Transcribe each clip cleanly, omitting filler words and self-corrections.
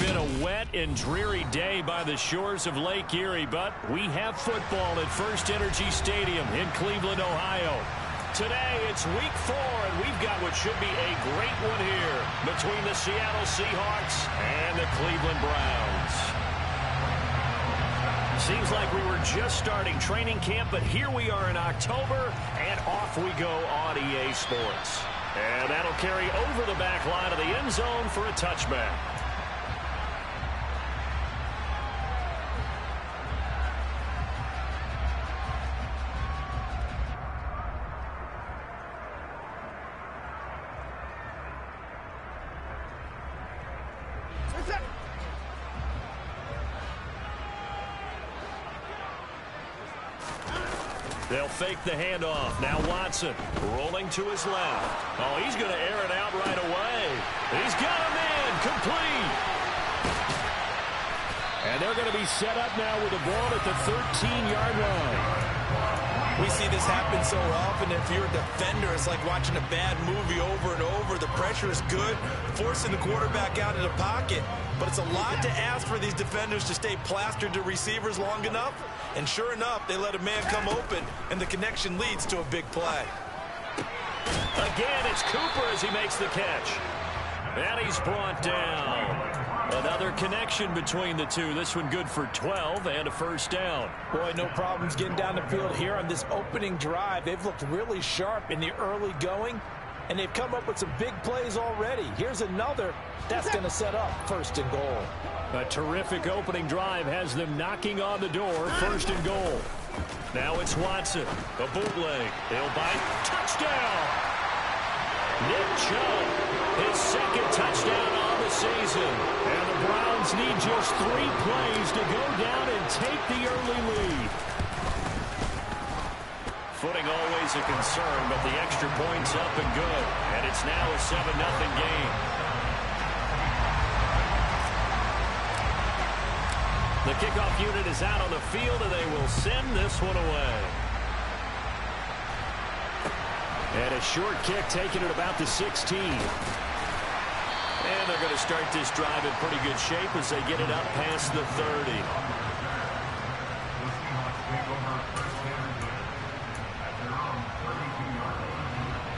been a wet and dreary day by the shores of Lake Erie, but we have football at First Energy Stadium in Cleveland, Ohio. Today, it's week 4, and we've got what should be a great one here between the Seattle Seahawks and the Cleveland Browns. Seems like we were just starting training camp, but here we are in October, and off we go on EA Sports. And that'll carry over the back line of the end zone for a touchback. They'll fake the handoff. Now Watson rolling to his left. Oh, he's going to air it out right away. He's got him in. Complete. And they're going to be set up now with the ball at the 13-yard line. We see this happen so often. If you're a defender, it's like watching a bad movie over and over. The pressure is good, forcing the quarterback out of the pocket. But it's a lot to ask for these defenders to stay plastered to receivers long enough. And sure enough, they let a man come open, and the connection leads to a big play. Again, it's Cooper as he makes the catch. And he's brought down. Another connection between the two. This one good for 12 and a first down. Boy, no problems getting down the field here on this opening drive. They've looked really sharp in the early going, and they've come up with some big plays already. Here's another that's going to set up first and goal. A terrific opening drive has them knocking on the door, first and goal. Now it's Watson, a bootleg. He'll bite. Touchdown! Nick Chubb, his second touchdown on the season. And the Browns need just 3 plays to go down and take the early lead. Footing always a concern, but the extra point's up and good. And it's now a 7-0 game. The kickoff unit is out on the field, and they will send this one away. And a short kick taken at about the 16. And they're going to start this drive in pretty good shape as they get it up past the 30.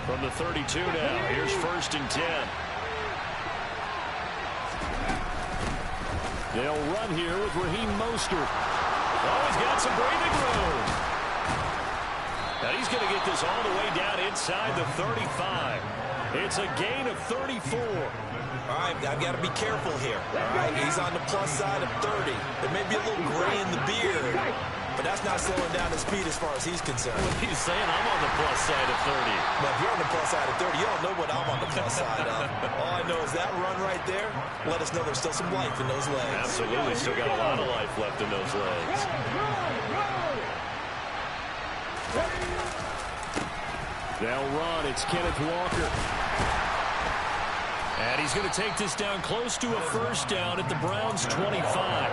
From the 32 now, here's first and 10. They'll run here with Raheem Mostert. Oh, he's got some breathing room. Now he's going to get this all the way down inside the 35. It's a gain of 34. All right, I've got to be careful here. All right, he's on the plus side of 30. There may be a little gray in the beard, but that's not slowing down his speed as far as he's concerned. He's saying I'm on the plus side of 30. But if you're on the plus side of 30, you don't know what I'm on the plus side of. All I know is that run right there let us know there's still some life in those legs. Absolutely, still got a lot of life left in those legs. They'll run. It's Kenneth Walker. And he's going to take this down close to a first down at the Browns' 25.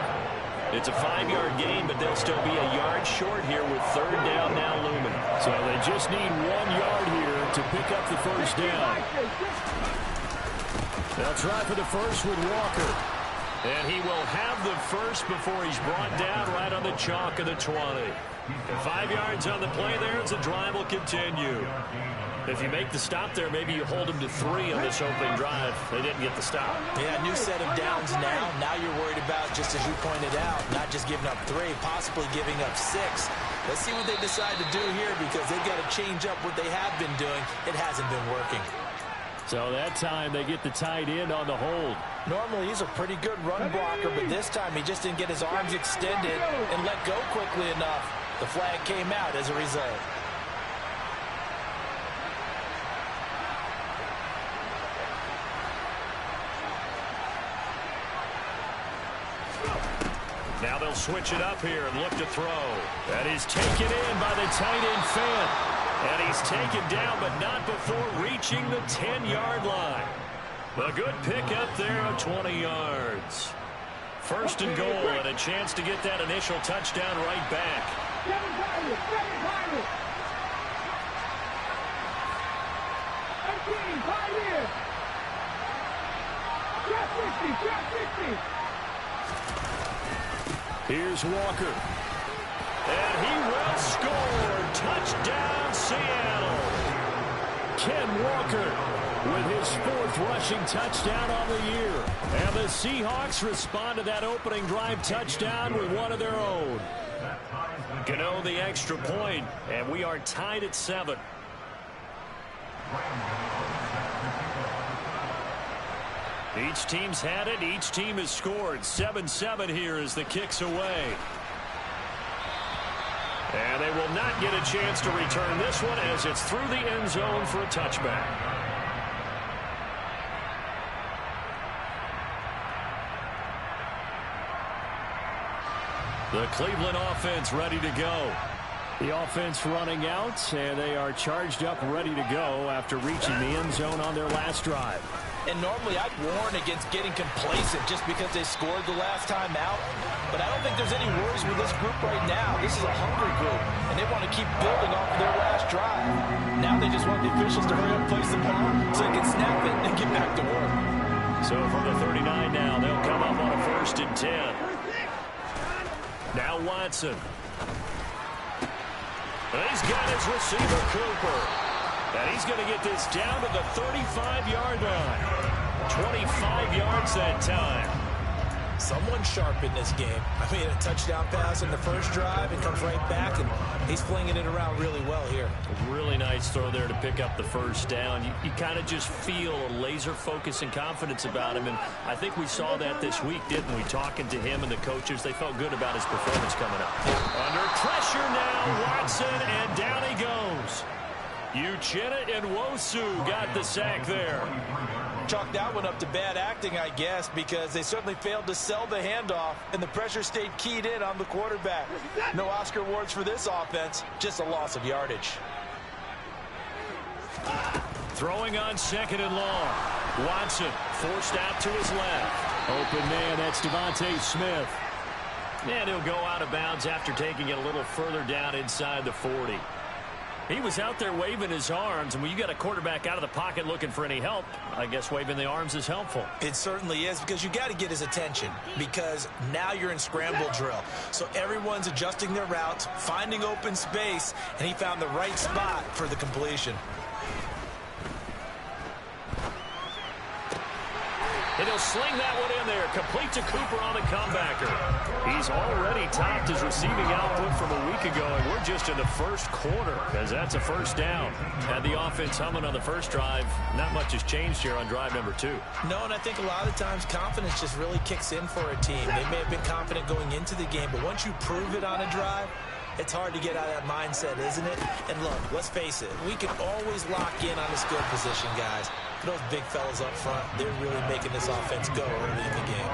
It's a 5-yard gain, but they'll still be a yard short here with third down now looming. So they just need 1 yard here to pick up the first down. They'll try for the first with Walker. And he will have the first before he's brought down right on the chalk of the 20. 5 yards on the play there as the drive will continue. If you make the stop there, maybe you hold them to 3 on this opening drive. They didn't get the stop. Yeah, new set of downs now. Now you're worried about, just as you pointed out, not just giving up 3, possibly giving up 6. Let's see what they decide to do here, because they've got to change up what they have been doing. It hasn't been working. So that time they get the tight end on the hold. Normally he's a pretty good run blocker, but this time he just didn't get his arms extended and let go quickly enough. The flag came out as a result. Now they'll switch it up here and look to throw. That is taken in by the tight end Fant. And he's taken down, but not before reaching the 10-yard line. A good pickup there of 20 yards. First and goal, and a chance to get that initial touchdown right back. Here's Walker. And he will score. Touchdown, Seattle. Ken Walker with his 4th rushing touchdown on the year. And the Seahawks respond to that opening drive touchdown with one of their own. Gano the extra point, and we are tied at 7. Each team's had it. Each team has scored. 7-7 here as the kick's away. And they will not get a chance to return this one as it's through the end zone for a touchback. The Cleveland offense ready to go. The offense running out, and they are charged up, ready to go after reaching the end zone on their last drive. And normally I'd warn against getting complacent just because they scored the last time out. But I don't think there's any worries with this group right now. This is a hungry group, and they want to keep building off of their last drive. Now they just want the officials to hurry up and place the ball so they can snap it and get back to work. So from the 39 now, they'll come up on a 1st and 10. Now Watson. And he's got his receiver, Cooper. And he's going to get this down to the 35-yard line. 25 yards that time. Someone sharp in this game. I mean, a touchdown pass in the first drive and comes right back, and he's flinging it around really well here. Really nice throw there to pick up the first down. You kind of just feel a laser focus and confidence about him, and I think we saw that this week, didn't we? Talking to him and the coaches, they felt good about his performance coming up. Under pressure now, Watson, and down he goes. Uchenna and Nwosu got the sack there. Chalk that one up to bad acting, I guess, because they certainly failed to sell the handoff, and the pressure stayed keyed in on the quarterback. No Oscar awards for this offense, just a loss of yardage. Throwing on 2nd and long. Watson forced out to his left. Open man, that's Devontae Smith. And he'll go out of bounds after taking it a little further down inside the 40. He was out there waving his arms, and when you got a quarterback out of the pocket looking for any help, I guess waving the arms is helpful. It certainly is, because you got to get his attention, because now you're in scramble drill. So everyone's adjusting their routes, finding open space, and he found the right spot for the completion. And he'll sling that one in there, complete to Cooper on the comebacker. He's already topped his receiving output from a week ago, and we're just in the first quarter, as that's a first down. Had the offense humming on the first drive. Not much has changed here on drive number 2. No, and I think a lot of times confidence just really kicks in for a team. They may have been confident going into the game, but once you prove it on a drive, it's hard to get out of that mindset, isn't it? And look, let's face it, we can always lock in on a skill position, guys. Those big fellas up front, they're really making this offense go early in the game.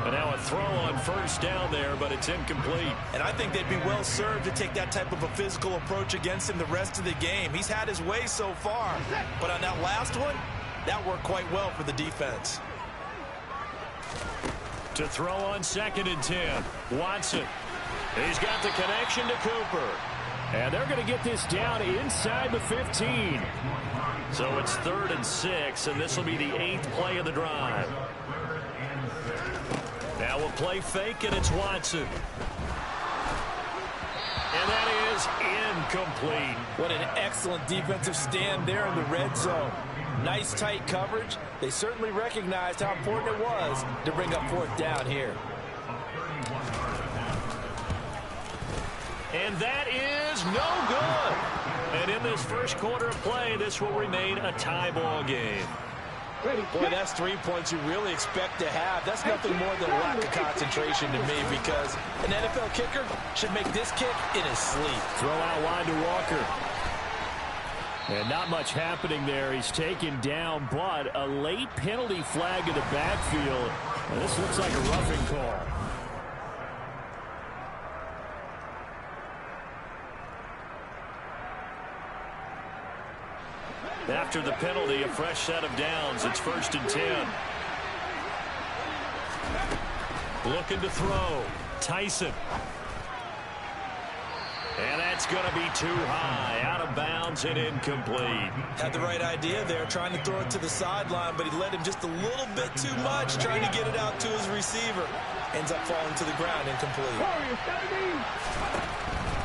And now a throw on first down there, but it's incomplete. And I think they'd be well served to take that type of a physical approach against him the rest of the game. He's had his way so far, but on that last one, that worked quite well for the defense. To throw on 2nd and 10, Watson. He's got the connection to Cooper. And they're going to get this down inside the 15. So it's 3rd and 6, and this will be the 8th play of the drive. Now we'll play fake, and it's Watson. And that is incomplete. What an excellent defensive stand there in the red zone. Nice tight coverage. They certainly recognized how important it was to bring up 4th down here. And that is no good. And in this first quarter of play, this will remain a tie ball game. Boy, that's 3 points you really expect to have. That's nothing more than a lack of concentration to me, because an NFL kicker should make this kick in his sleep. Throw out wide to Walker. And not much happening there. He's taken down, but a late penalty flag in the backfield. And this looks like a roughing call. After the penalty, a fresh set of downs. It's 1st and 10. Looking to throw. Tyson. And that's going to be too high. Out of bounds and incomplete. Had the right idea there, trying to throw it to the sideline, but he let him just a little bit too much, trying to get it out to his receiver. ends up falling to the ground incomplete.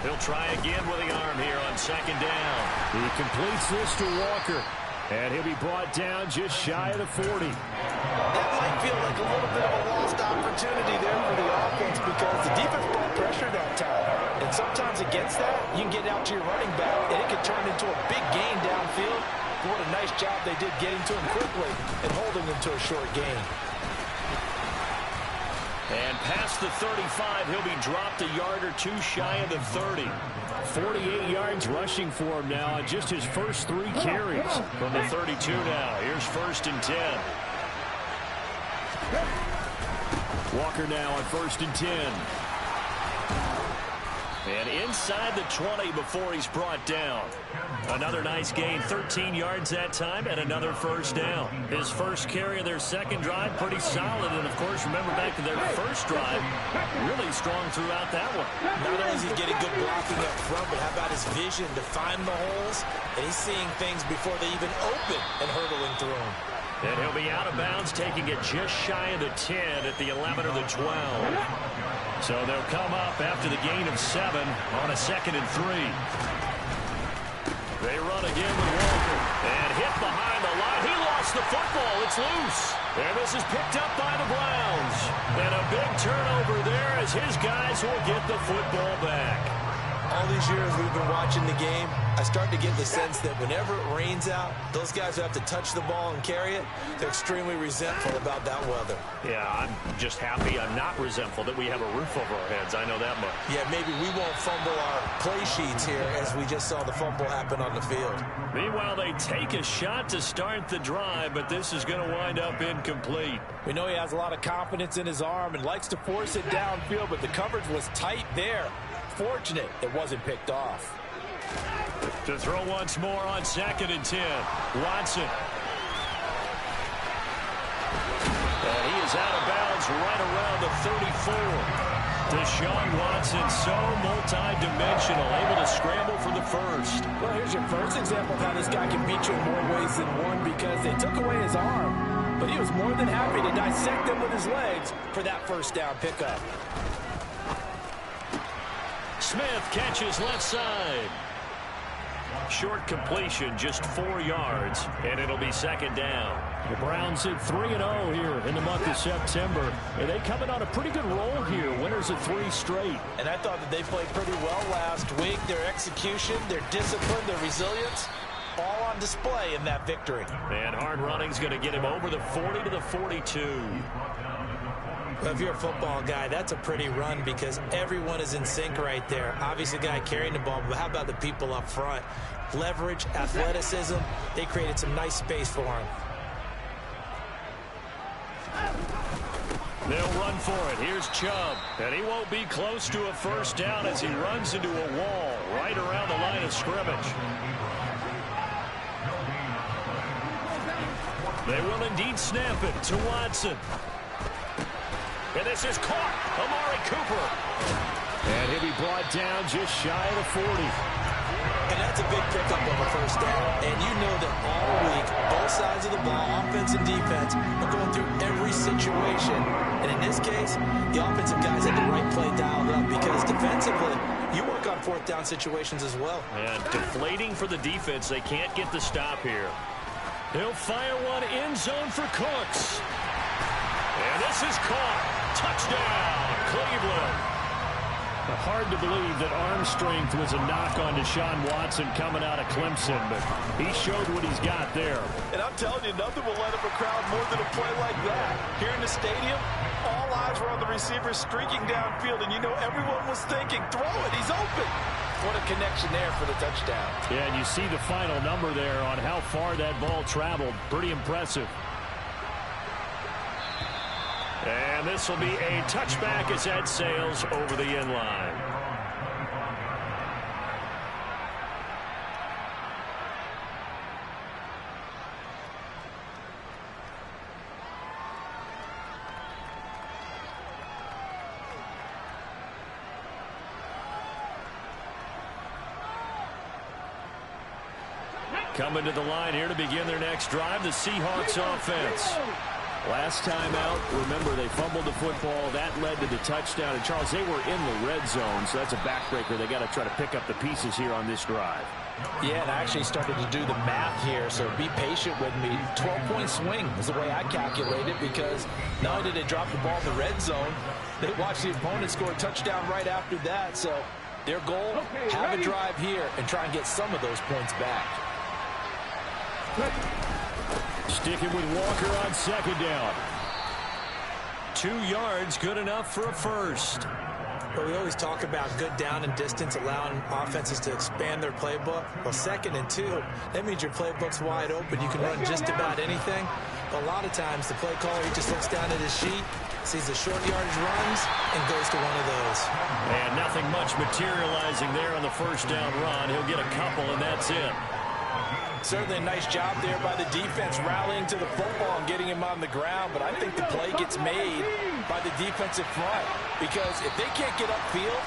He'll try again with the arm here on second down. He completes this to Walker. And he'll be brought down just shy of the 40. That might feel like a little bit of a lost opportunity there for the offense because the defense brought pressure that time. And sometimes against that, you can get out to your running back, and it can turn into a big gain downfield. What a nice job they did getting to him quickly and holding him to a short gain. And past the 35, he'll be dropped a yard or two shy of the 30. 48 yards rushing for him now on just his first 3 carries. From the 32 now, here's 1st and 10. Walker now on 1st and 10. And inside the 20 before he's brought down. Another nice gain, 13 yards that time, and another first down. His first carry of their second drive, pretty solid. And, of course, remember back to their first drive, really strong throughout that one. Not only is he getting good blocking up front, but how about his vision to find the holes? And he's seeing things before they even open and hurtling through them. And he'll be out of bounds, taking it just shy of the 10 at the 11 or the 12. So they'll come up after the gain of 7 on a 2nd and 3. They run again with Walker. And hit behind the line. He lost the football. It's loose. And this is picked up by the Browns. And a big turnover there as his guys will get the football back. All these years we've been watching the game, I start to get the sense that whenever it rains out, those guys who have to touch the ball and carry it, they're extremely resentful about that weather. Yeah, I'm just happy I'm not resentful that we have a roof over our heads. I know that much. Yeah, maybe we won't fumble our play sheets here as we just saw the fumble happen on the field. Meanwhile, they take a shot to start the drive, but this is going to wind up incomplete. We know he has a lot of confidence in his arm and likes to force it downfield, but the coverage was tight there. Fortunate it wasn't picked off. To throw once more on 2nd and 10. Watson. And he is out of bounds right around the 34. Deshaun Watson, so multi-dimensional, able to scramble for the first. Well, here's your first example of how this guy can beat you in more ways than one because they took away his arm. But he was more than happy to dissect them with his legs for that first down pickup. Smith catches left side. Short completion, just 4 yards, and it'll be 2nd down. The Browns at 3-0 here in the month of September. And they coming on a pretty good roll here. Winners of 3 straight. And I thought that they played pretty well last week. Their execution, their discipline, their resilience, all on display in that victory. And hard running's going to get him over the 40 to the 42. Well, if you're a football guy, that's a pretty run because everyone is in sync right there. Obviously, the guy carrying the ball, but how about the people up front? Leverage, athleticism, they created some nice space for him. They'll run for it. Here's Chubb. And he won't be close to a first down as he runs into a wall right around the line of scrimmage. They will indeed snap it to Watson. And this is caught. Amari Cooper. And he'll be brought down just shy of the 40. And that's a big pickup of a first down. And you know that all week, both sides of the ball, offense and defense, are going through every situation. And in this case, the offensive guys had the right play dialed up because defensively, you work on 4th down situations as well. And deflating for the defense. They can't get the stop here. He'll fire one end zone for Cooks. And this is caught. Touchdown, Cleveland. Hard to believe that arm strength was a knock on Deshaun Watson coming out of Clemson, but he showed what he's got there. And I'm telling you, nothing will let up a crowd more than a play like that. Here in the stadium, all eyes were on the receiver streaking downfield, and you know everyone was thinking, throw it, he's open. What a connection there for the touchdown. Yeah, and you see the final number there on how far that ball traveled. Pretty impressive. And this will be a touchback as that sails over the end line. Coming to the line here to begin their next drive, the Seahawks offense. Last time out, remember, they fumbled the football. That led to the touchdown. And, Charles, they were in the red zone, so that's a backbreaker. They got to try to pick up the pieces here on this drive. Yeah, and I actually started to do the math here, so be patient with me. 12-point swing is the way I calculate it, because not only did they drop the ball in the red zone, they watched the opponent score a touchdown right after that. So their goal, have a drive here and try and get some of those points back. Sticking with Walker on second down. 2 yards, good enough for a first. Well, we always talk about good down and distance, allowing offenses to expand their playbook. Well, 2nd and 2, that means your playbook's wide open. You can run just about anything. But a lot of times, the play caller, he just looks down at his sheet, sees the short yardage runs, and goes to one of those. And nothing much materializing there on the first down run. He'll get a couple, and that's it. Certainly a nice job there by the defense rallying to the football and getting him on the ground, but I think the play gets made by the defensive front, because if they can't get upfield,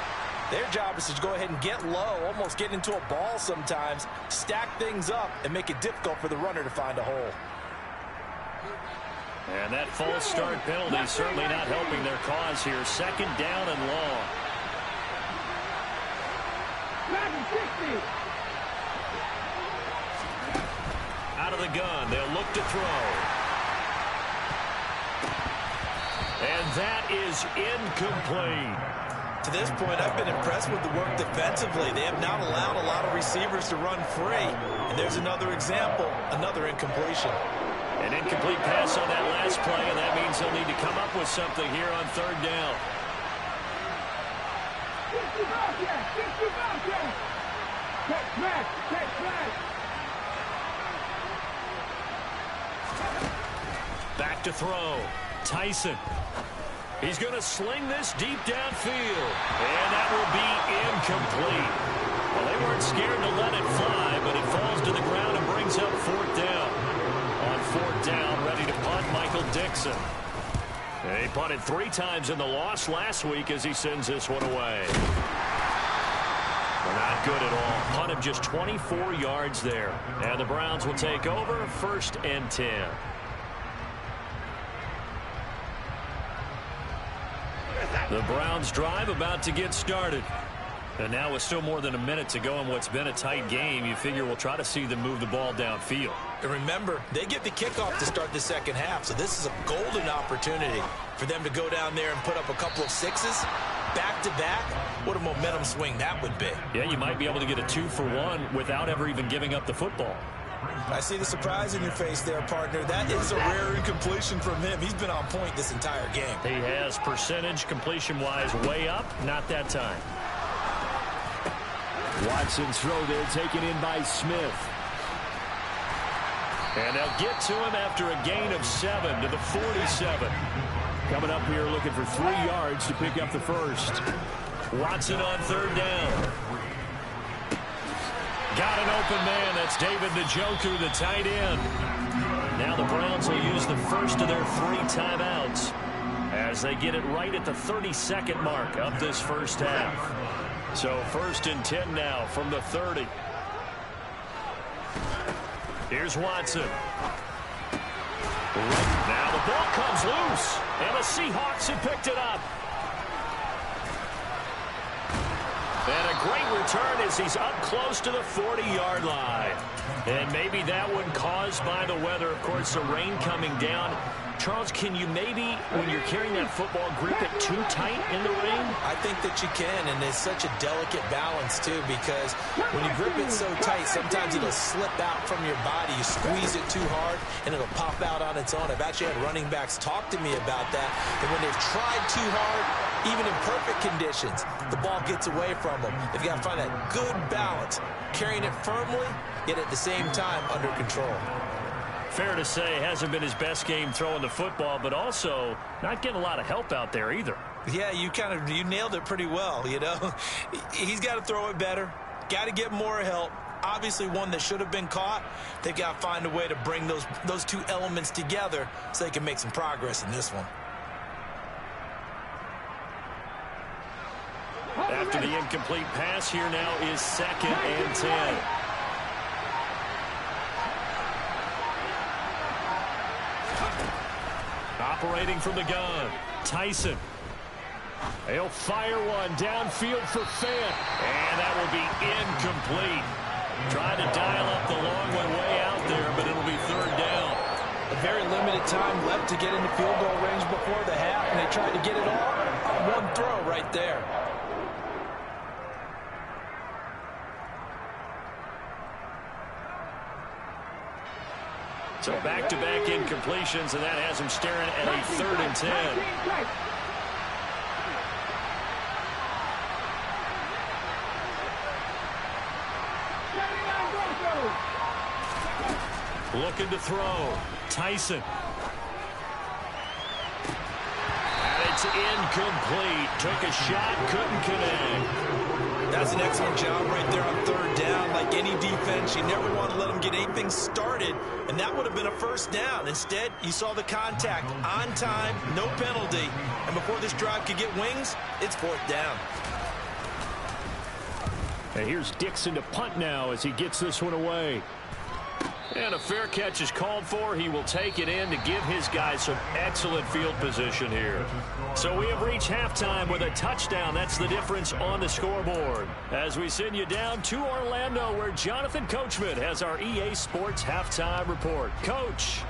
their job is to go ahead and get low, almost get into a ball sometimes, stack things up, and make it difficult for the runner to find a hole. And that false start penalty certainly not helping their cause here. 2nd down and long. Out of the gun, they'll look to throw. And that is incomplete. To this point, I've been impressed with the work defensively. They have not allowed a lot of receivers to run free. And there's another example, another incompletion. An incomplete pass on that last play, and that means they'll need to come up with something here on 3rd down. Back to throw. Tyson. He's going to sling this deep downfield. And that will be incomplete. Well, they weren't scared to let it fly, but it falls to the ground and brings up 4th down. On 4th down, ready to punt, Michael Dixon. And he punted 3 times in the loss last week as he sends this one away. Well, not good at all. Punt of just 24 yards there. And the Browns will take over, 1st and 10. The Browns drive about to get started. And now with still more than a minute to go in what's been a tight game, you figure we'll try to see them move the ball downfield. And remember, they get the kickoff to start the 2nd half, so this is a golden opportunity for them to go down there and put up a couple of 6s back-to-back. What a momentum swing that would be. Yeah, you might be able to get a 2-for-1 without ever even giving up the football. I see the surprise in your face there, partner. That is a rare incompletion from him. He's been on point this entire game. He has percentage completion-wise way up. Not that time. Watson's throw there taken in by Smith. And they'll get to him after a gain of 7 to the 47. Coming up here looking for 3 yards to pick up the first. Watson on 3rd down. Got an open man. That's David Njoku, the tight end. Now the Browns will use the first of their 3 timeouts as they get it right at the 32nd mark of this first half. So 1st and 10 now from the 30. Here's Watson. Right now the ball comes loose, and the Seahawks have picked it up. And a great return as he's up close to the 40-yard line. And maybe that one caused by the weather. Of course, the rain coming down. Charles, can you maybe, when you're carrying that football, grip it too tight in the rain? I think that you can, and it's such a delicate balance, too, because when you grip it so tight, sometimes it'll slip out from your body. You squeeze it too hard, and it'll pop out on its own. I've actually had running backs talk to me about that, and when they've tried too hard, even in perfect conditions, the ball gets away from them. They've got to find that good balance, carrying it firmly, yet at the same time under control. Fair to say, hasn't been his best game throwing the football, but also not getting a lot of help out there either. Yeah, you nailed it pretty well, you know. He's got to throw it better, got to get more help. Obviously one that should have been caught. They've got to find a way to bring those 2 elements together so they can make some progress in this one. After the incomplete pass, here now is 2nd and 10. operating from the gun. Tyson. He'll fire one downfield for Fant. And that will be incomplete. Tried to dial up the long one way out there, but it'll be third down. A very limited time left to get into field goal range before the half, and they tried to get it all on one throw right there. So back-to-back incompletions, and that has him staring at a 3rd and 10. Looking to throw. Tyson. And it's incomplete. Took a shot, couldn't connect. That's an excellent job right there on 3rd down. Like any defense, you never want to let them get anything started, and that would have been a 1st down. Instead, you saw the contact on time, no penalty, and before this drive could get wings, it's 4th down. And here's Dixon to punt now as he gets this one away. And a fair catch is called for. He will take it in to give his guys some excellent field position here. So we have reached halftime with a touchdown. That's the difference on the scoreboard. As we send you down to Orlando, where Jonathan Coachman has our EA Sports halftime report. Coach.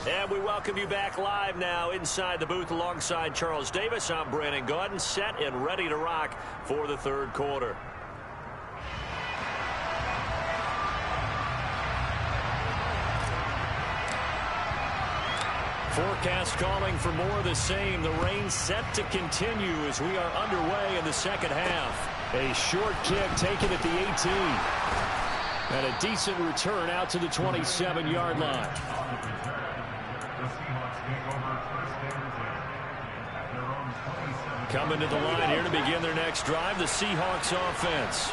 And we welcome you back live now inside the booth alongside Charles Davis. I'm Brandon Gaudin, set and ready to rock for the 3rd quarter. Forecast calling for more of the same. The rain set to continue as we are underway in the 2nd half. A short kick taken at the 18. And a decent return out to the 27-yard line. Coming to the line here to begin their next drive, the Seahawks offense.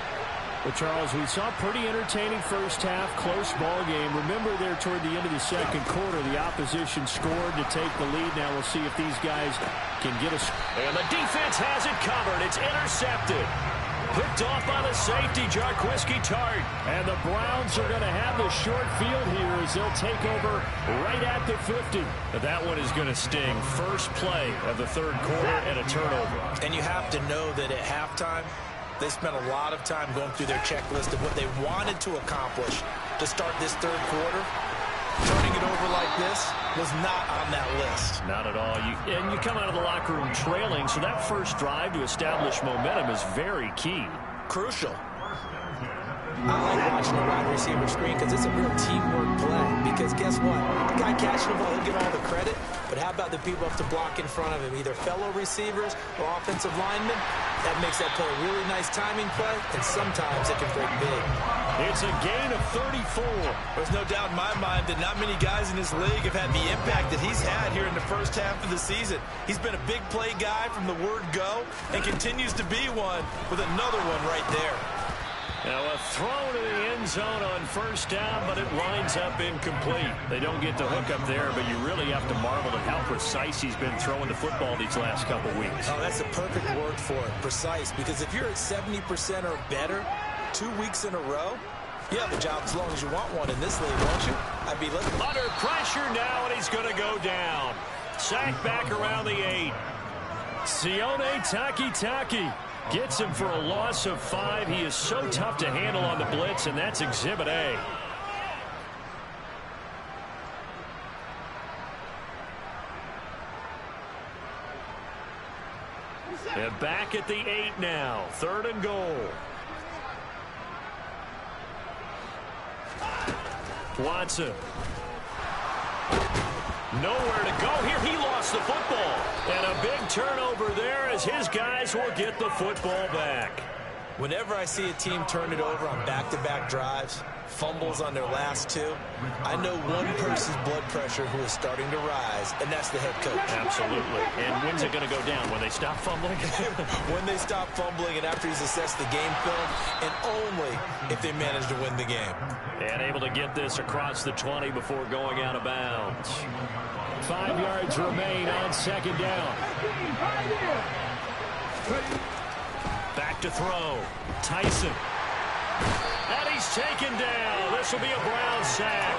Well, Charles, we saw a pretty entertaining first half, close ball game. Remember there toward the end of the 2nd quarter, the opposition scored to take the lead. Now we'll see if these guys can get us. And the defense has it covered. It's intercepted. Picked off by the safety, Jarquiski Tart. And the Browns are going to have the short field here as they'll take over right at the 50. But that one is going to sting. First play of the 3rd quarter and a turnover. And you have to know that at halftime, they spent a lot of time going through their checklist of what they wanted to accomplish to start this 3rd quarter. Turning it over like this was not on that list. Not at all. And you come out of the locker room trailing, so that first drive to establish momentum is very key. Crucial. I like watching the wide receiver screen because it's a real teamwork play. Because guess what? The guy catching the ball, he'll get all the credit. But how about the people up to block in front of him, either fellow receivers or offensive linemen? That makes that play a really nice timing play, and sometimes it can break big. It's a gain of 34. There's no doubt in my mind that not many guys in this league have had the impact that he's had here in the first half of the season. He's been a big play guy from the word go and continues to be one with another one right there. Now a throw to the end zone on 1st down, but it winds up incomplete. They don't get the hook up there, but you really have to marvel at how precise he's been throwing the football these last couple weeks. Oh, that's a perfect word for it, precise, because if you're at 70% or better 2 weeks in a row, you have a job as long as you want one in this league, won't you? I'd be looking. Under pressure now, and he's going to go down. Sacked back around the 8. Sione Takitaki gets him for a loss of 5. He is so tough to handle on the blitz, and that's Exhibit A. And back at the 8 now. 3rd and goal. Watson. Nowhere to go here. He lost the football. And a big turnover there as his guys will get the football back. Whenever I see a team turn it over on back-to-back drives, fumbles on their last 2, I know one person's blood pressure who is starting to rise, and that's the head coach. Absolutely. And when's it going to go down? When they stop fumbling? When they stop fumbling and after he's assessed the game film, and only if they manage to win the game. And able to get this across the 20 before going out of bounds. 5 yards remain on 2nd down. Back to throw. Tyson. And he's taken down. This will be a Brown sack.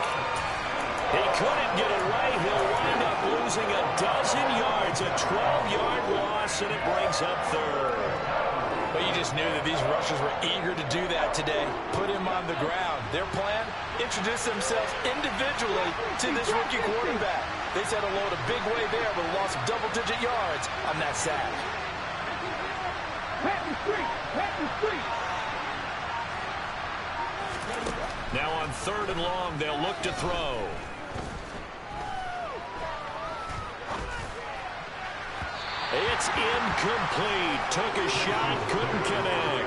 He couldn't get away. He'll wind up losing a dozen yards. A 12-yard loss, and it brings up third. But you just knew that these rushers were eager to do that today. Put him on the ground. Their plan, introduce themselves individually to this rookie quarterback. They set a load a big way there, but lost double-digit yards on that sack. Now on 3rd and long, they'll look to throw. It's incomplete. Took a shot, couldn't connect.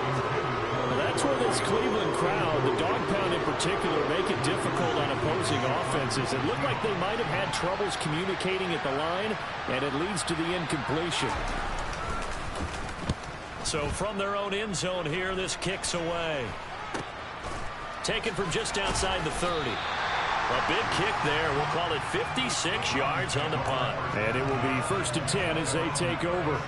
Well, that's where this Cleveland crowd, the dog pound in particular, make it difficult on opposing offenses. It looked like they might have had troubles communicating at the line, and it leads to the incompletion. So from their own end zone here, this kicks away. Taken from just outside the 30. A big kick there. We'll call it 56 yards on the punt. And it will be 1st and 10 as they take over.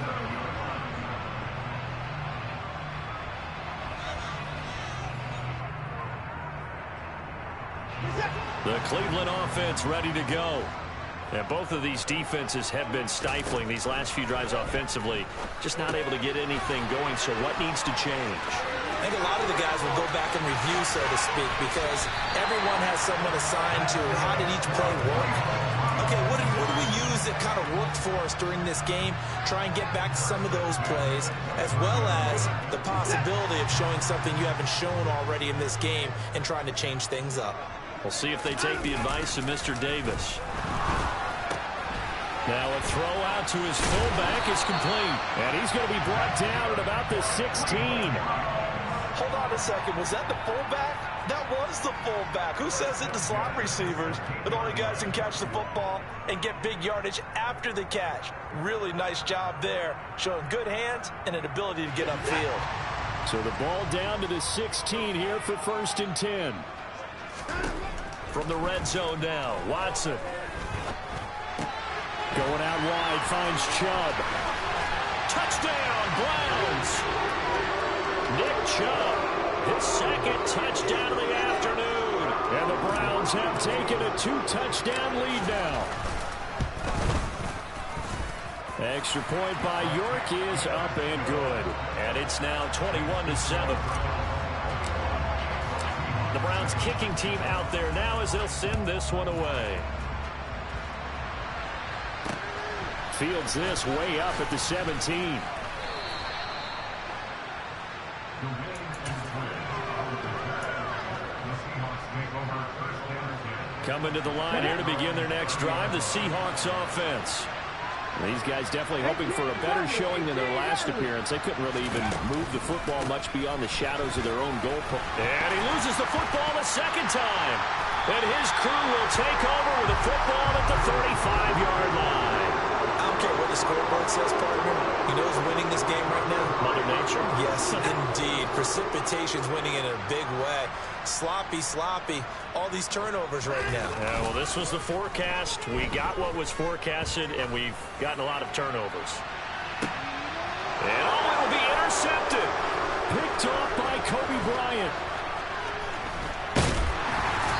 The Cleveland offense ready to go. And both of these defenses have been stifling these last few drives offensively. Just not able to get anything going, so what needs to change? I think a lot of the guys will go back and review, so to speak, because everyone has someone assigned to how did each play work. Okay, what did we use that kind of worked for us during this game? Try and get back to some of those plays, as well as the possibility of showing something you haven't shown already in this game and trying to change things up. We'll see if they take the advice of Mr. Davis. Now a throw out to his fullback is complete. And he's going to be brought down at about the 16. Hold on a second. Was that the fullback? That was the fullback. Who says it to slot receivers? But only guys can catch the football and get big yardage after the catch. Really nice job there. Showing good hands and an ability to get upfield. So the ball down to the 16 here for 1st and 10. From the red zone now, Watson. Going out wide, finds Chubb. Touchdown, Browns. Nick Chubb, his 2nd touchdown of the afternoon. And the Browns have taken a 2-touchdown lead now. Extra point by York is up and good. And it's now 21-7. The Browns kicking team out there now as they'll send this one away. Fields this way up at the 17. Coming to the line here to begin their next drive, the Seahawks offense. These guys definitely hoping for a better showing than their last appearance. They couldn't really even move the football much beyond the shadows of their own goal post. And he loses the football the 2nd time. And his crew will take over with the football at the 35-yard line. I don't care what the scoreboard says, partner. You know who's winning this game right now? Mother Nature. Yes, indeed. Precipitation's winning in a big way. Sloppy, sloppy. All these turnovers right now. Yeah, well, this was the forecast. We got what was forecasted, and we've gotten a lot of turnovers. And it will be intercepted. Picked off by Kobe Bryant.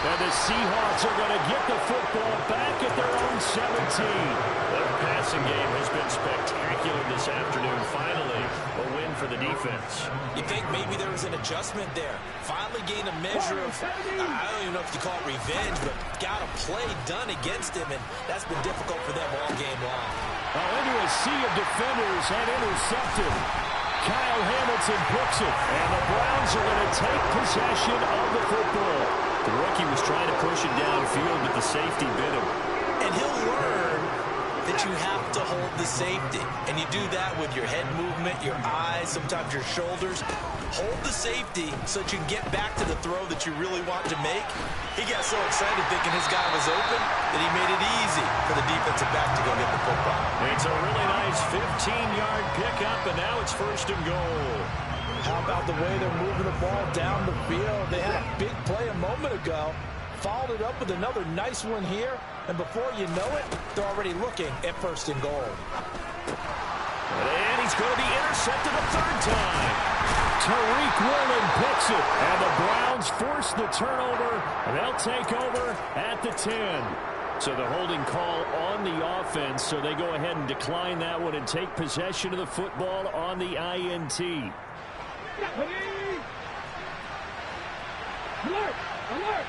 And the Seahawks are going to get the football back at their own 17. Their passing game has been spectacular this afternoon. Finally, a win for the defense. You think maybe there was an adjustment there. Finally gained a measure of, I don't even know if you call it revenge, but got a play done against him, and that's been difficult for them all game long. Into a sea of defenders and intercepted. Kyle Hamilton picks it, and the Browns are going to take possession of the football. The rookie was trying to push it downfield, but the safety bit him. And he'll learn that you have to hold the safety. And you do that with your head movement, your eyes, sometimes your shoulders. Hold the safety so that you can get back to the throw that you really want to make. He got so excited thinking his guy was open that he made it easy for the defensive back to go get the football. It's a really nice 15-yard pickup, and now it's 1st and goal. How about the way they're moving the ball down the field? They had a big play a moment ago. Followed it up with another nice one here. And before you know it, they're already looking at 1st and goal. And he's going to be intercepted a third time. Tariq Woolen picks it, and the Browns force the turnover. They'll take over at the 10. So the holding call on the offense, so they go ahead and decline that one and take possession of the football on the INT. Alert! Alert!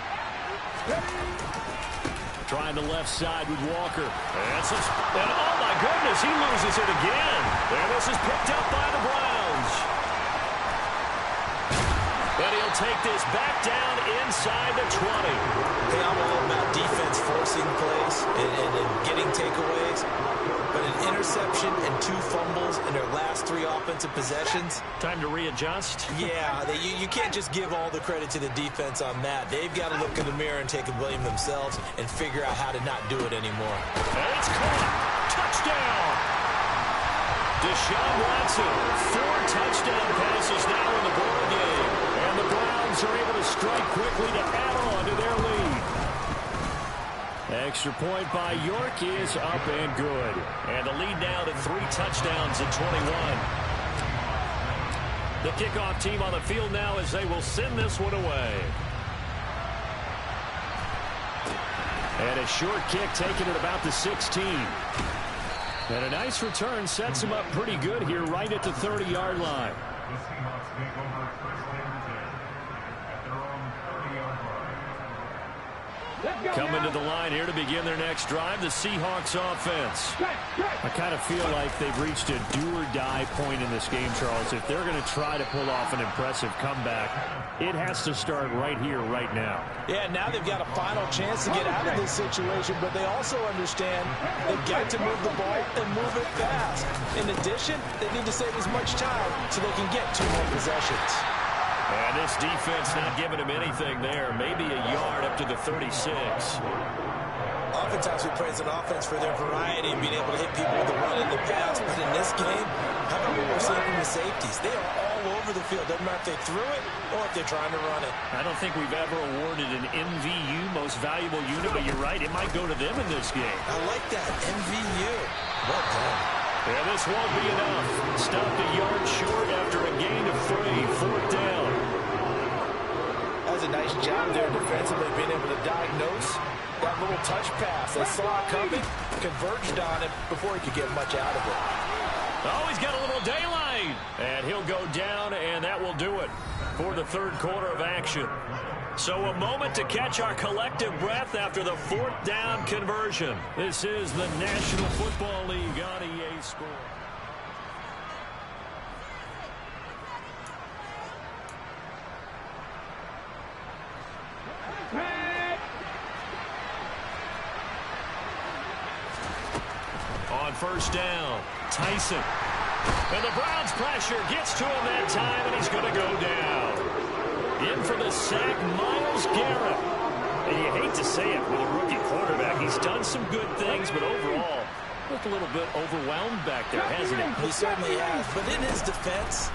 Trying the left side with Walker. And oh, my goodness, he loses it again. And this is picked up by the Browns. But he'll take this back down inside the 20. Hey, I'm all about defense forcing plays and getting takeaways. But an interception and 2 fumbles in their last 3 offensive possessions. Time to readjust. Yeah, you can't just give all the credit to the defense on that. They've got to look in the mirror and take a blame themselves and figure out how to not do it anymore. And it's caught. Touchdown. Deshaun Watson, 4 touchdown passes now in the ball game. And the Browns are able to strike quickly to add on to their lead. Extra point by York is up and good. And the lead now to 3 touchdowns in 21. The kickoff team on the field now as they will send this one away. And a short kick taken at about the 16. And a nice return sets him up pretty good here right at the 30-yard line. Coming to the line here to begin their next drive, the Seahawks offense. I kind of feel like they've reached a do-or-die point in this game, Charles. If they're going to try to pull off an impressive comeback, it has to start right here, right now. Yeah, now they've got a final chance to get out of this situation, but they also understand they've got to move the ball and move it fast. In addition, they need to save as much time so they can get 2 more possessions. And this defense not giving him anything there. Maybe a yard up to the 36. Oftentimes we praise an offense for their variety and being able to hit people with the run and the pass. But in this game, how about what we're seeing from the safeties? They are all over the field. Doesn't matter if they threw it or if they're trying to run it. I don't think we've ever awarded an MVU, most valuable unit, but you're right. It might go to them in this game. I like that. MVU. Well done. And this won't be enough. Stopped a yard short after a gain of 3. 4th down. That was a nice job there defensively, being able to diagnose that little touch pass. They saw it coming, converged on it before he could get much out of it. Oh, he's got a little daylight. And he'll go down, and that will do it for the 3rd quarter of action. So a moment to catch our collective breath after the 4th down conversion. This is the National Football League on EA Sports. On 1st down, Tyson. And the Browns pressure gets to him that time, and he's going to go down. In for the sack, Myles Garrett. And you hate to say it with a rookie quarterback. He's done some good things, but overall, looked a little bit overwhelmed back there, hasn't he? He certainly has. But in his defense,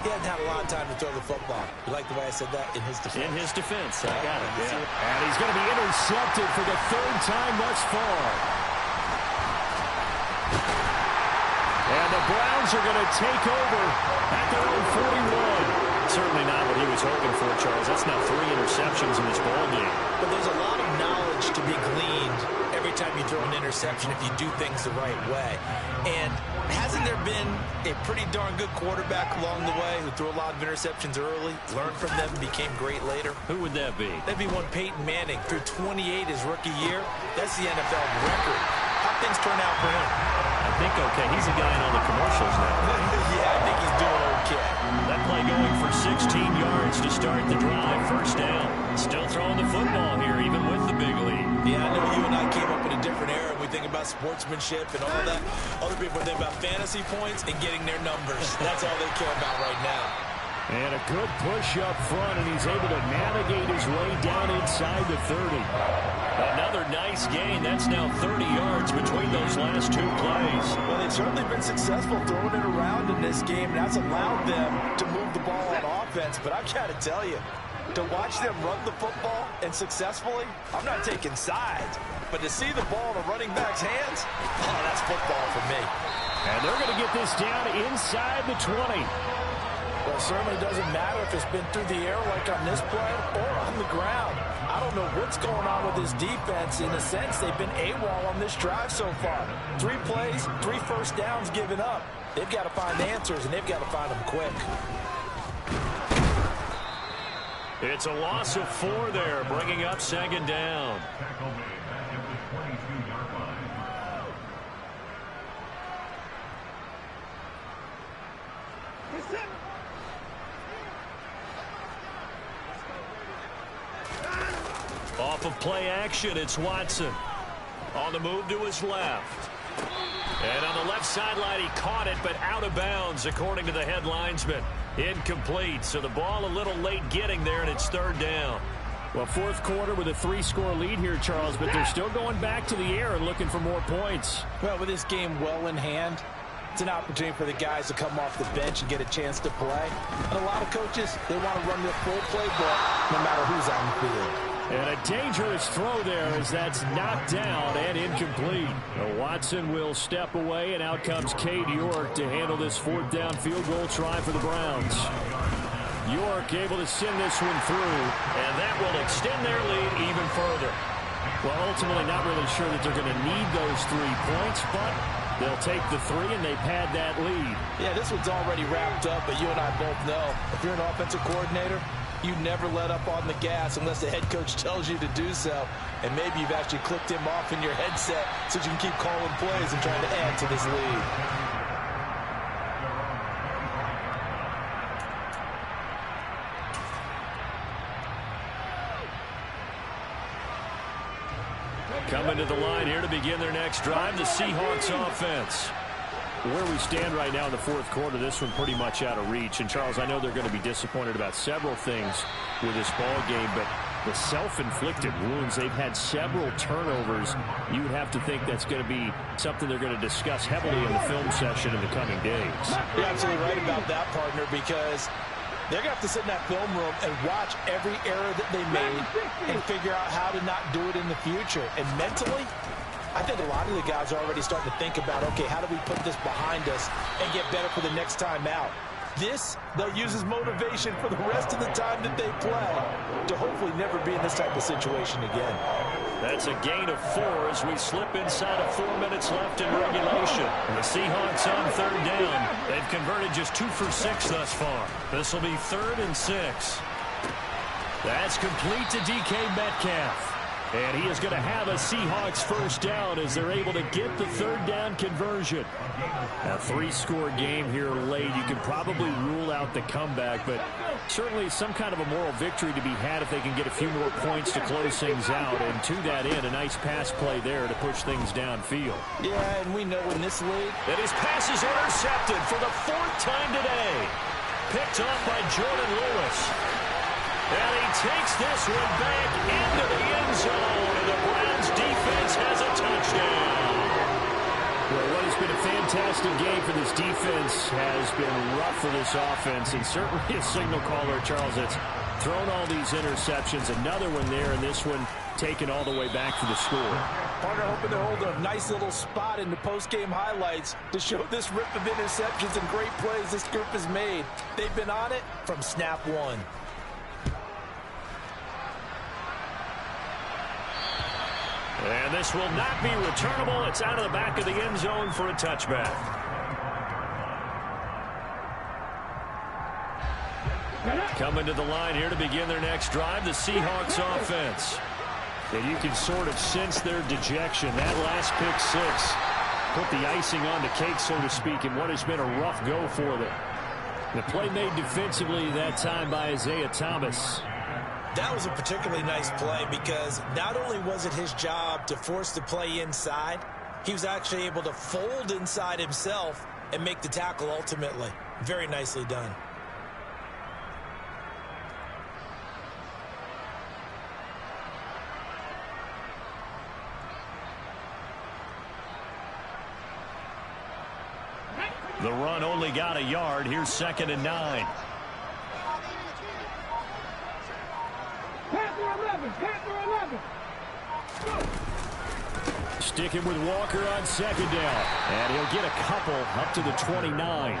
he hasn't had a lot of time to throw the football. You like the way I said that? In his defense. In his defense. I got it. Yeah. And he's going to be intercepted for the 3rd time thus far. And the Browns are going to take over at their own 41. Certainly not what he was hoping for, Charles. That's now 3 interceptions in this ball game. But there's a lot of knowledge to be gleaned every time you throw an interception if you do things the right way. And hasn't there been a pretty darn good quarterback along the way who threw a lot of interceptions early, learned from them, and became great later? Who would that be? That'd be one Peyton Manning. Threw 28 his rookie year. That's the NFL record. How'd things turn out for him? I think okay. He's a guy in all the commercials now. Yeah, I think he's doing okay. That play going for 16 yards to start the drive. 1st down. Still throwing the football here, even with the big lead. Yeah, I know you and I came up in a different era. We think about sportsmanship and all that. Other people think about fantasy points and getting their numbers. That's all they care about right now. And a good push up front, and he's able to navigate his way down inside the 30. Another nice gain. That's now 30 yards between those last 2 plays. Well, they've certainly been successful throwing it around in this game, and that's allowed them to move the ball on offense. But I've got to tell you, to watch them run the football and successfully, I'm not taking sides. But to see the ball in a running back's hands, oh, that's football for me. And they're going to get this down inside the 20. Well, it certainly doesn't matter if it's been through the air like on this play or on the ground. I don't know what's going on with this defense. In a sense, they've been AWOL on this drive so far. 3 plays, 3 first downs given up. They've got to find answers, and they've got to find them quick. It's a loss of 4 there, bringing up 2nd down. Off of play action, it's Watson. On the move to his left. And on the left sideline, he caught it, but out of bounds, according to the head linesman. Incomplete, so the ball a little late getting there, and it's 3rd down. Well, 4th quarter with a 3-score lead here, Charles, but they're still going back to the air and looking for more points. Well, with this game well in hand, it's an opportunity for the guys to come off the bench and get a chance to play. And a lot of coaches, they want to run the full playbook no matter who's on the field. And a dangerous throw there as that's knocked down and incomplete. Watson will step away, and out comes Cade York to handle this 4th down field goal try for the Browns. York able to send this one through, and that will extend their lead even further. Well, ultimately not really sure that they're going to need those 3 points, but they'll take the 3, and they pad that lead. Yeah, this one's already wrapped up, but you and I both know if you're an offensive coordinator, you never let up on the gas unless the head coach tells you to do so. And maybe you've actually clicked him off in your headset so you can keep calling plays and trying to add to this lead. Coming to the line here to begin their next drive, the Seahawks offense. Where we stand right now in the 4th quarter, this one pretty much out of reach. And, Charles, I know they're going to be disappointed about several things with this ball game, but the self-inflicted wounds, they've had several turnovers. You would have to think that's going to be something they're going to discuss heavily in the film session in the coming days. You're absolutely right about that, partner, because they're going to have to sit in that film room and watch every error that they made and figure out how to not do it in the future. And mentally, I think a lot of the guys are already starting to think about, okay, how do we put this behind us and get better for the next time out? This, they'll use as motivation for the rest of the time that they play to hopefully never be in this type of situation again. That's a gain of 4 as we slip inside of 4 minutes left in regulation. And the Seahawks on 3rd down. They've converted just 2 for 6 thus far. This will be 3rd and 6. That's complete to DK Metcalf. And he is going to have a Seahawks 1st down as they're able to get the 3rd down conversion. A 3-score game here late. You can probably rule out the comeback, but certainly some kind of a moral victory to be had if they can get a few more points to close things out. And to that end, a nice pass play there to push things downfield. Yeah, and we know in this league that his pass is intercepted for the 4th time today. Picked off by Jordan Lewis. And he takes this one back into the end zone, and the Browns defense has a touchdown. Well, what has been a fantastic game for this defense has been rough for this offense, and certainly a signal caller, Charles, that's thrown all these interceptions. Another one there, and this one taken all the way back for the score. Partner hoping to hold a nice little spot in the post-game highlights to show this rip of interceptions and great plays this group has made. They've been on it from snap 1. And this will not be returnable. It's out of the back of the end zone for a touchback. Coming to the line here to begin their next drive, the Seahawks offense. And you can sort of sense their dejection. That last pick 6 put the icing on the cake, so to speak, in what has been a rough go for them. The play made defensively that time by Isaiah Thomas. That was a particularly nice play because not only was it his job to force the play inside, he was actually able to fold inside himself and make the tackle ultimately. Very nicely done. The run only got a yard. Here's 2nd and 9. Sticking with Walker on second down. And he'll get a couple up to the 29.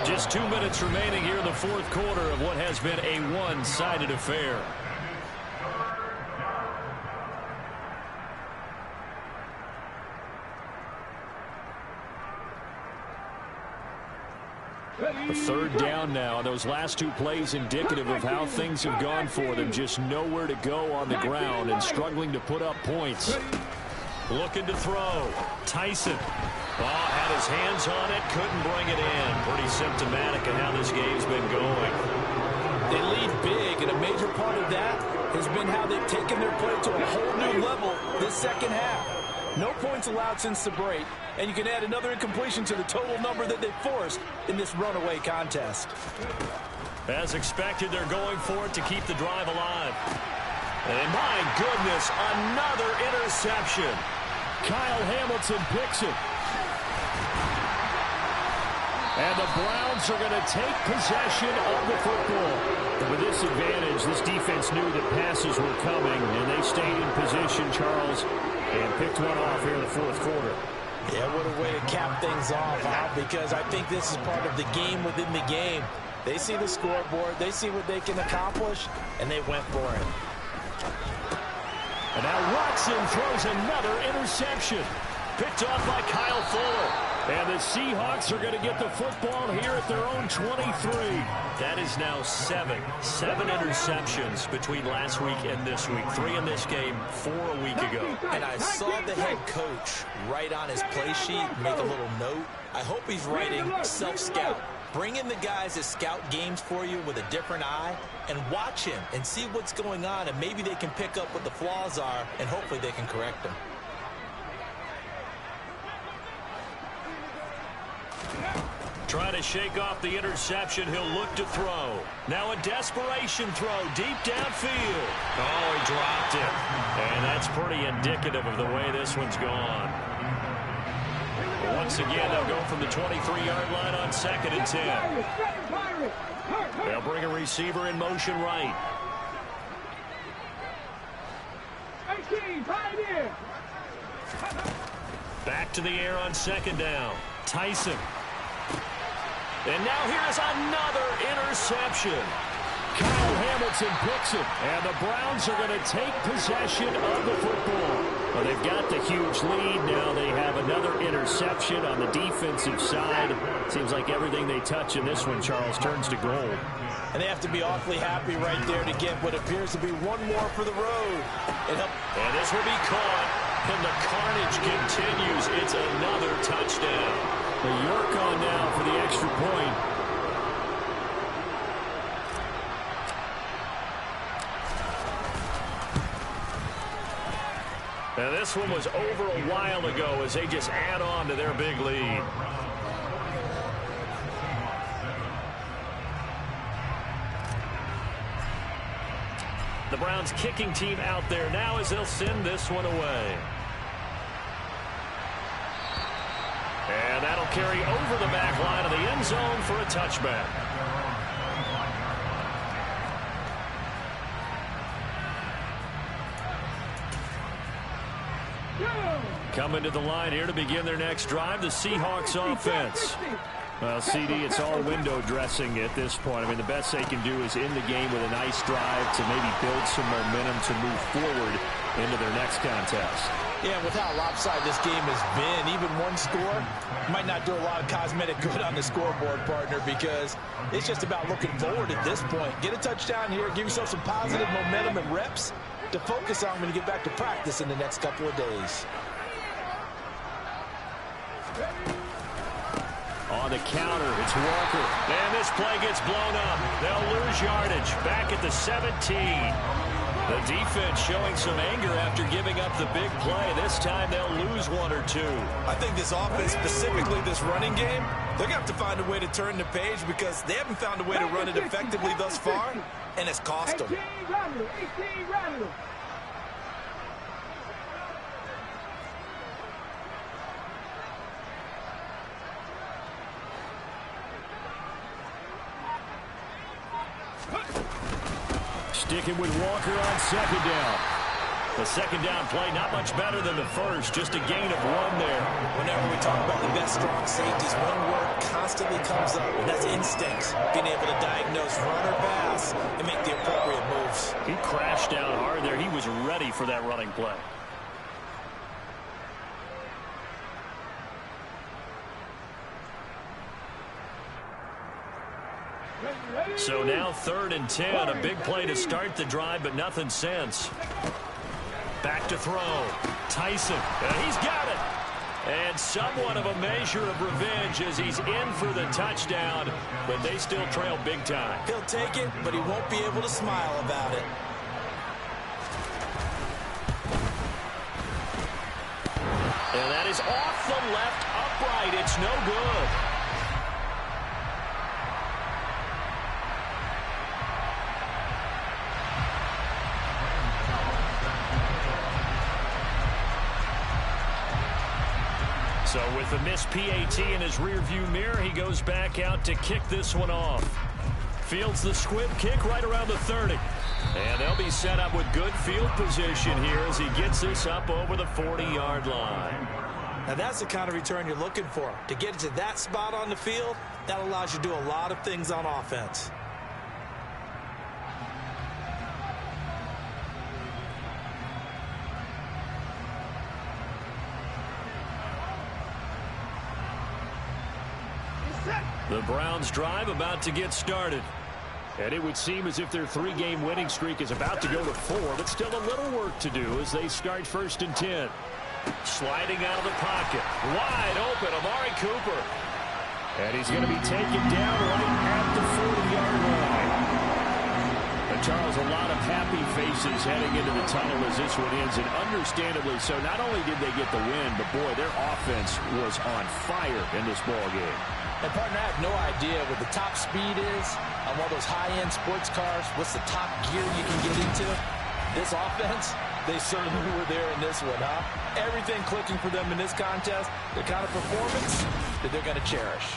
Just 2 minutes remaining here in the fourth quarter of what has been a one-sided affair. A third down now. Those last two plays indicative of how things have gone for them. Just nowhere to go on the ground and struggling to put up points. Looking to throw. Tyson. Had his hands on it. Couldn't bring it in. Pretty symptomatic of how this game's been going. They lead big, and a major part of that has been how they've taken their play to a whole new level this second half. No points allowed since the break, and you can add another incompletion to the total number that they forced in this runaway contest. As expected, they're going for it to keep the drive alive. And my goodness, another interception. Kyle Hamilton picks it. And the Browns are going to take possession of the football. With this advantage, this defense knew that passes were coming, and they stayed in position, Charles, and picked one off here in the fourth quarter. Yeah, what a way to cap things off, huh? Because I think this is part of the game within the game. They see the scoreboard, they see what they can accomplish, and they went for it. And now Watson throws another interception. Picked off by Kyle Fuller. And the Seahawks are going to get the football here at their own 23. That is now seven interceptions between last week and this week. 3 in this game, 4 a week ago. And I saw the head coach write on his play sheet, make a little note. I hope he's writing self-scout. Bring in the guys that scout games for you with a different eye and watch him and see what's going on, and maybe they can pick up what the flaws are, and hopefully they can correct them. Trying to shake off the interception. He'll look to throw. Now a desperation throw deep downfield. Oh, he dropped it. And that's pretty indicative of the way this one's gone. Once again, they'll go from the 23-yard line on 2nd and 10. They'll bring a receiver in motion right. Back to the air on 2nd down. Tyson. And now here's another interception. Kyle Hamilton picks it, and the Browns are going to take possession of the football. Well, they've got the huge lead. Now they have another interception on the defensive side. Seems like everything they touch in this one, Charles, turns to gold. And they have to be awfully happy right there to get what appears to be one more for the road. And this will be caught. And the carnage continues. It's another touchdown. The York on now for the extra point. Now this one was over a while ago as they just add on to their big lead. The Browns kicking team out there now as they'll send this one away. And that'll carry over the back line of the end zone for a touchback. Coming to the line here to begin their next drive, the Seahawks offense. Well, CD, it's all window dressing at this point. I mean, the best they can do is end the game with a nice drive to maybe build some momentum to move forward into their next contest. Yeah, with how lopsided this game has been, even one score might not do a lot of cosmetic good on the scoreboard, partner, because it's just about looking forward at this point. Get a touchdown here, give yourself some positive momentum and reps to focus on when you get back to practice in the next couple of days. On the counter, it's Walker. And this play gets blown up. They'll lose yardage. Back at the 17. The defense showing some anger after giving up the big play. This time they'll lose 1 or 2. I think this offense, specifically this running game, they're going to have to find a way to turn the page because they haven't found a way to run it effectively thus far, and it's cost them. Sticking with Walker on 2nd down. The second down play, not much better than the first, just a gain of 1 there. Whenever we talk about the best strong safeties, one word constantly comes up, and that's instincts. Being able to diagnose run or pass and make the appropriate moves. He crashed down hard there. He was ready for that running play. So now 3rd and 10, a big play to start the drive, but nothing since. Back to throw. Tyson, he's got it. And somewhat of a measure of revenge as he's in for the touchdown, but they still trail big time. He'll take it, but he won't be able to smile about it. And that is off the left upright. It's no good. So with the missed PAT in his rearview mirror, he goes back out to kick this one off. Fields the squib kick right around the 30. And they'll be set up with good field position here as he gets this up over the 40-yard line. Now that's the kind of return you're looking for. To get to that spot on the field, that allows you to do a lot of things on offense. The Browns drive about to get started. And it would seem as if their 3-game winning streak is about to go to 4, but still a little work to do as they start 1st and 10. Sliding out of the pocket. Wide open, Amari Cooper. And he's going to be taken down right at the 40-yard line. And Charles, a lot of happy faces heading into the tunnel as this one ends, and understandably so. Not only did they get the win, but boy, their offense was on fire in this ball game. And partner, I have no idea what the top speed is on one of those high-end sports cars. What's the top gear you can get into? This offense, they certainly were there in this one, huh? Everything clicking for them in this contest, the kind of performance that they're going to cherish.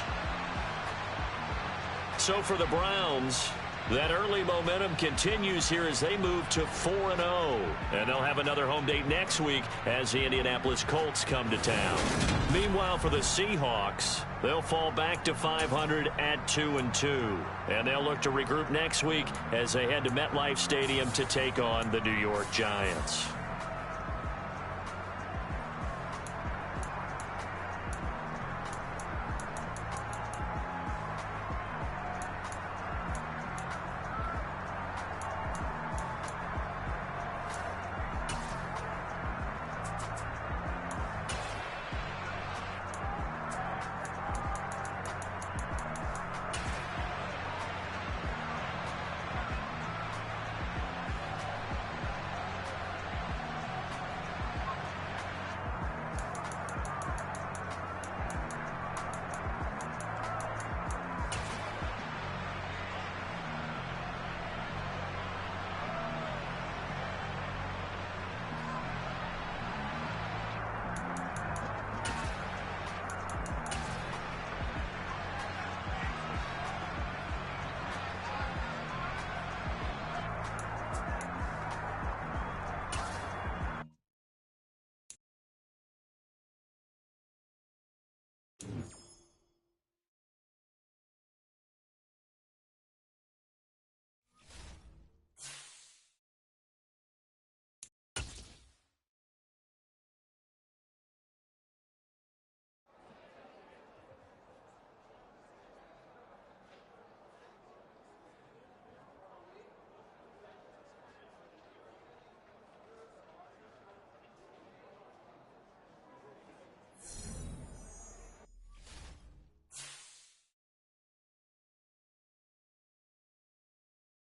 So for the Browns, that early momentum continues here as they move to 4-0. And they'll have another home date next week as the Indianapolis Colts come to town. Meanwhile, for the Seahawks, they'll fall back to 500 at 2-2. And they'll look to regroup next week as they head to MetLife Stadium to take on the New York Giants.